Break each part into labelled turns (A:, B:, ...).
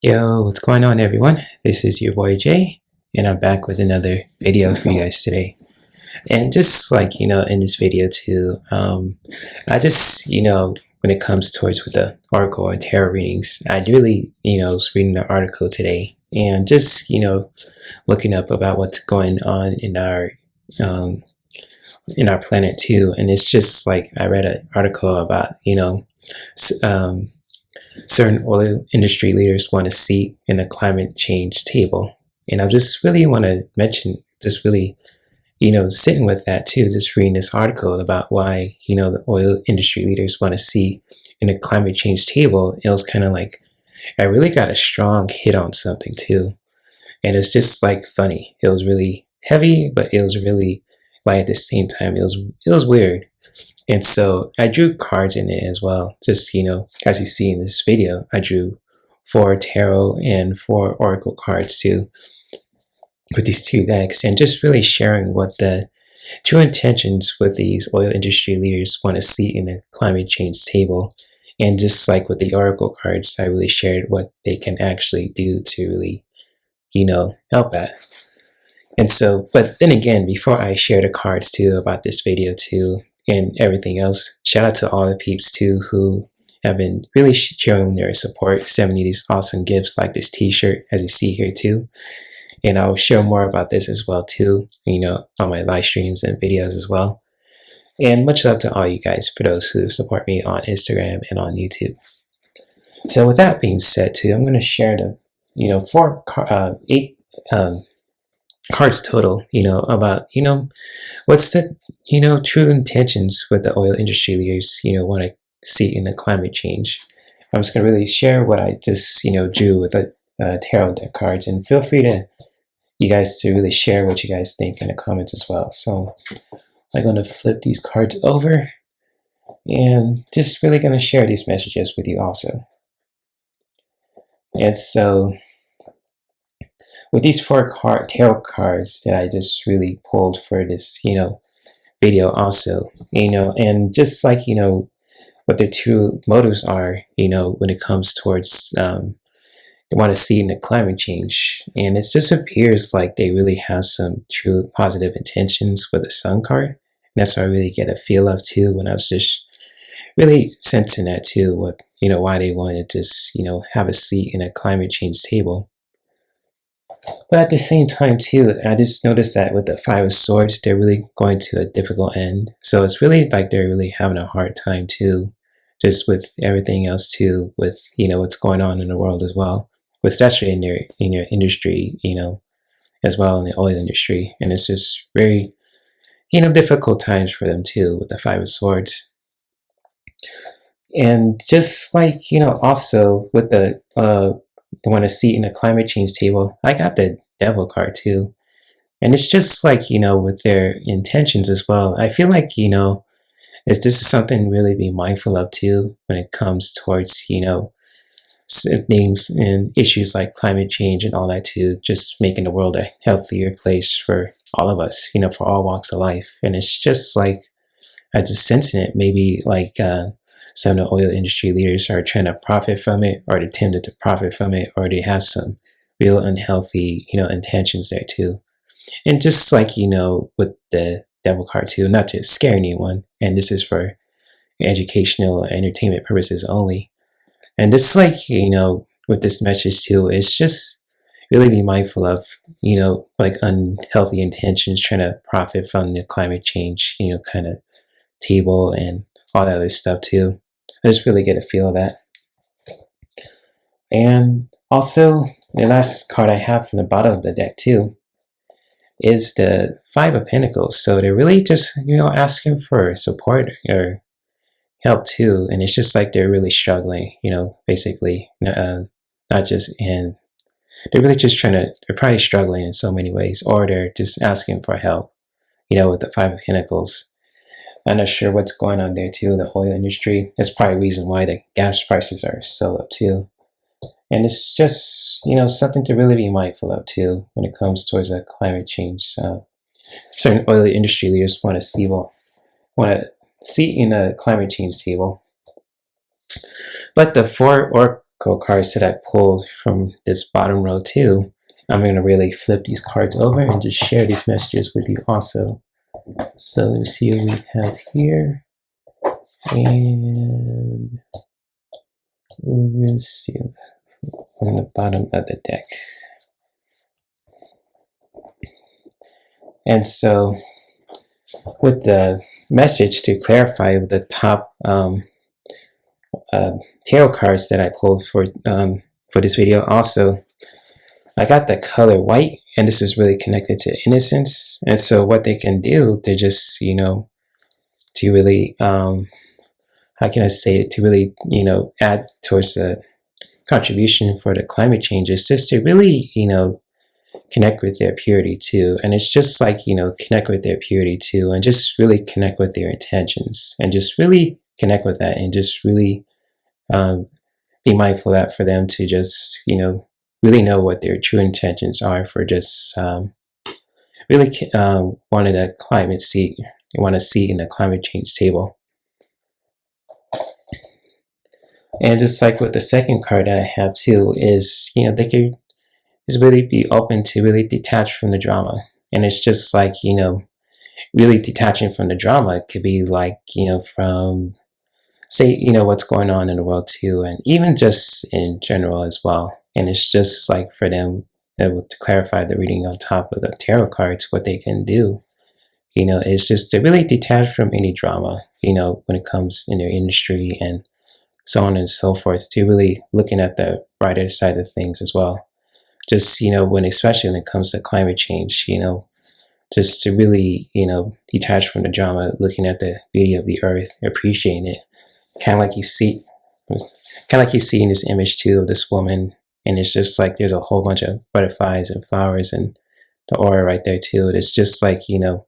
A: Yo, what's going on, everyone? This is your boy Jay, and I'm back with another video for you guys today. And just like, in this video too, I just, when it comes towards with the oracle or tarot readings, I really, was reading an article today and just, looking up about what's going on in our planet too. And it's just like, I read an article about, certain oil industry leaders want a seat in the climate change table. And I just really want to mention, just really, sitting with that too, just reading this article about why, the oil industry leaders want a seat in the climate change table. It was kind of like, I really got a strong hit on something too. And it's just like funny. It was really heavy, but it was really, like at the same time, it was weird. And so I drew cards in it as well. Just, as you see in this video, I drew 4 tarot and 4 oracle cards too with these 2 decks, and just really sharing what the true intentions with these oil industry leaders want to see in the climate change table. And just like with the oracle cards, I really shared what they can actually do to really, help that. And so, but then again, before I share the cards too about this video too, and everything else, shout out to all the peeps too who have been really showing their support, sending me these awesome gifts like this t-shirt as you see here too. And I'll share more about this as well too, on my live streams and videos as well. And much love to all you guys for those who support me on Instagram and on YouTube. So with that being said too, I'm going to share the 8 cards total, about, what's the, true intentions with the oil industry leaders, want to see in the climate change. I'm just going to really share what I just, drew with the tarot deck cards, and feel free to, you guys to really share what you guys think in the comments as well. So I'm going to flip these cards over and just really going to share these messages with you also. And so with these 4 tarot cards that I just really pulled for this, video also, and just like, what their true motives are, when it comes towards, they want to see in the climate change. And it just appears like they really have some true positive intentions with the Sun card. And that's what I really get a feel of too, when I was just really sensing that too, what, why they wanted to just, have a seat in a climate change table. But at the same time too, I just noticed that with the 5 of Swords, they're really going to a difficult end. So it's really like they're really having a hard time too, just with everything else too, with, what's going on in the world as well, especially in their industry, as well in the oil industry. And it's just very, difficult times for them too, with the 5 of Swords. And just like, also with the, they want to see in the climate change table, I got the Devil card too. And it's just like, with their intentions as well. I feel like, this is something to really be mindful of too, when it comes towards, things and issues like climate change and all that too, just making the world a healthier place for all of us, for all walks of life. And it's just like, I just sensing it, maybe like, some of the oil industry leaders are trying to profit from it, or they tended to profit from it, or they have some real unhealthy, intentions there too. And just like, with the Devil card too, not to scare anyone, and this is for educational or entertainment purposes only. And this like, with this message too, it's just really be mindful of, like unhealthy intentions trying to profit from the climate change, kind of table and all that other stuff too. I just really get a feel of that. And also, the last card I have from the bottom of the deck too is the Five of Pentacles. So they're really just, asking for support or help too. And it's just like they're really struggling, basically, not just in, they're really just they're probably struggling in so many ways, or they're just asking for help, with the Five of Pentacles. I'm not sure what's going on there too, the oil industry. That's probably a reason why the gas prices are so up too. And it's just, something to really be mindful of too when it comes towards climate change. Certain oil industry leaders want to see in the climate change table. But the four oracle cards that I pulled from this bottom row too, I'm going to really flip these cards over and just share these messages with you also. So let me see what we have here. And let's see on the bottom of the deck. And so with the message to clarify the top tarot cards that I pulled for this video, also I got the color white, and this is really connected to innocence. And so what they can do to just, to really, how can I say it, to really, add towards the contribution for the climate change is just to really, connect with their purity too. And it's just like, connect with their purity too, and just really connect with their intentions, and just really connect with that, and just really be mindful that for them to just, really know what their true intentions are for just really wanted a climate seat, want to see in the climate change table. And just like with the second card that I have too is, they could just really be open to really detach from the drama. And it's just like, really detaching from the drama. It could be like, from, say, what's going on in the world too, and even just in general as well. And it's just like for them, to clarify the reading on top of the tarot cards, what they can do, is just to really detach from any drama, when it comes in their industry and so on and so forth, to really looking at the brighter side of things as well. Just, especially when it comes to climate change, just to really, detach from the drama, looking at the beauty of the earth, appreciating it. Kind of like you see in this image too of this woman, and it's just like there's a whole bunch of butterflies and flowers and the aura right there too. It's just like, when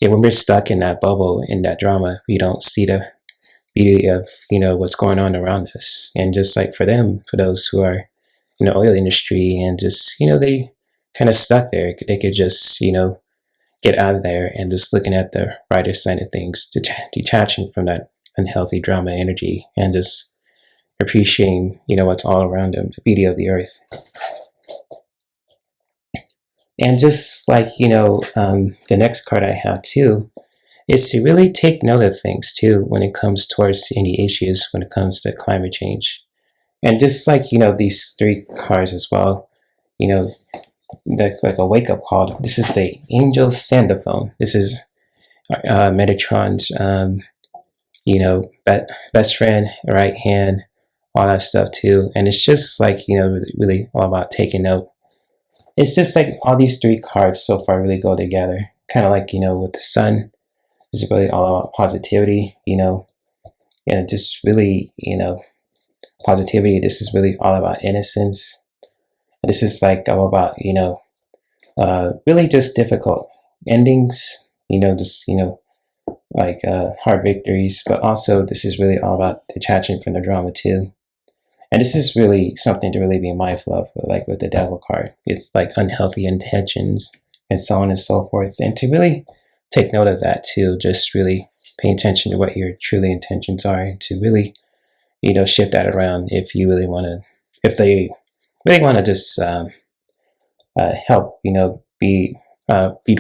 A: we're stuck in that bubble, in that drama, we don't see the beauty of, what's going on around us. And just like for them, for those who are in the oil industry and just, they kind of stuck there, they could just, get out of there and just looking at the brighter side of things, detaching from that unhealthy drama energy, and just appreciating, what's all around them, the beauty of the earth. And just like, the next card I have too is to really take note of things too when it comes towards any issues when it comes to climate change. And just like, these three cards as well, like a wake-up call. This is the Angel Sandophone. This is Metatron's, best friend, right hand, all that stuff too. And it's just like, really all about taking note. It's just like all these three cards so far really go together. Kind of like, with the sun, this is really all about positivity, and just really, positivity. This is really all about innocence. This is like all about, really just difficult endings, like hard victories, but also this is really all about detaching from the drama too. And this is really something to really be mindful of, like with the Devil card, with like unhealthy intentions and so on and so forth. And to really take note of that too, just really pay attention to what your truly intentions are, and to really, shift that around if you really want to, if they really want to just help, be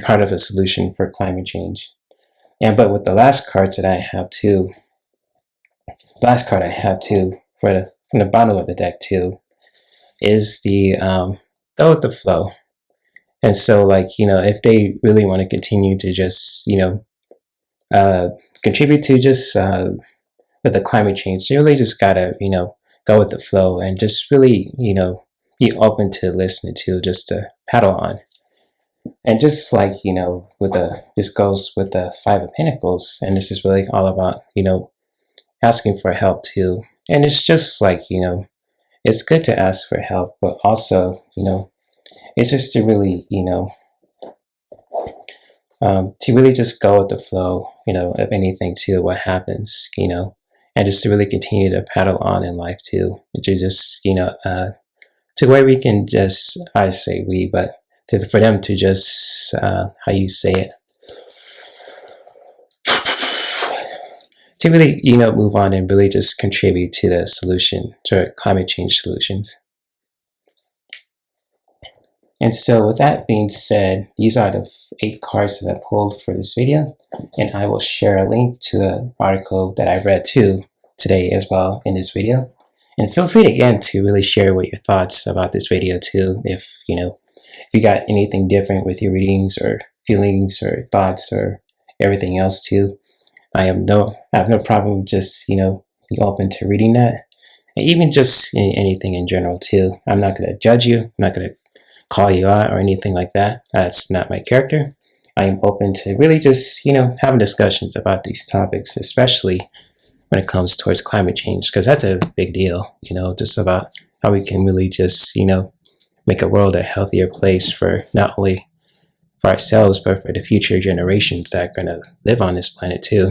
A: part of a solution for climate change. But with the last cards that I have too, from the bottom of the deck too, is the go with the flow. And so, like, if they really want to continue to just, contribute to just with the climate change, they really just gotta, go with the flow, and just really, be open to listening to, just to paddle on. And just like, with this goes with the Five of Pentacles, and this is really all about, asking for help too. And it's just like, it's good to ask for help, but also, it's just to really, to really just go with the flow, of anything too, what happens, and just to really continue to paddle on in life too, to just, to where we can just, I say we, but for them to just, how you say it, to really, move on and really just contribute to the solution, to climate change solutions. And so with that being said, these are the 8 cards that I pulled for this video, and I will share a link to the article that I read too today as well in this video. And feel free again to really share what your thoughts about this video too, if you got anything different with your readings or feelings or thoughts or everything else too. I have no problem just be open to reading that, and even just anything in general too. I'm not going to judge you. I'm not going to call you out or anything like that. That's not my character. I am open to really just having discussions about these topics, especially when it comes towards climate change, because that's a big deal. Just about how we can really just make a world a healthier place for not only for ourselves but for the future generations that are going to live on this planet too.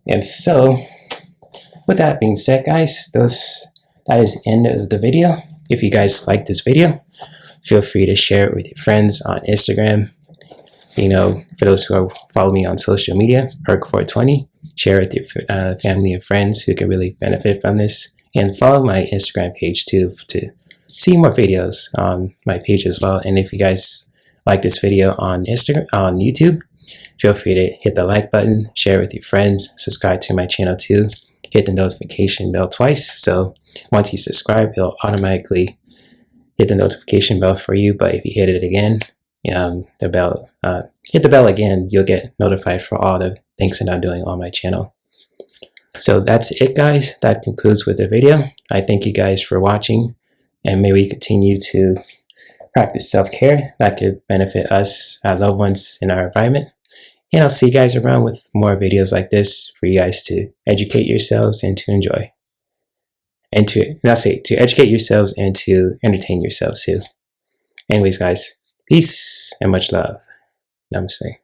A: And so with that being said, guys, that is the end of the video. If you guys like this video, feel free to share it with your friends on Instagram. For those who follow me on social media, Perk420, share it with your family and friends who can really benefit from this. And follow my Instagram page too to see more videos on my page as well. And if you guys like this video on YouTube, feel free to hit the like button, share it with your friends, subscribe to my channel too, hit the notification bell twice. So once you subscribe, it'll automatically hit the notification bell for you. But if you hit it again, hit the bell again, you'll get notified for all the things that I'm doing on my channel. So that's it, guys. That concludes with the video. I thank you guys for watching, and may we continue to practice self-care that could benefit us, our loved ones, in our environment. And I'll see you guys around with more videos like this for you guys to educate yourselves and to enjoy. And to educate yourselves and to entertain yourselves too. Anyways, guys, peace and much love. Namaste.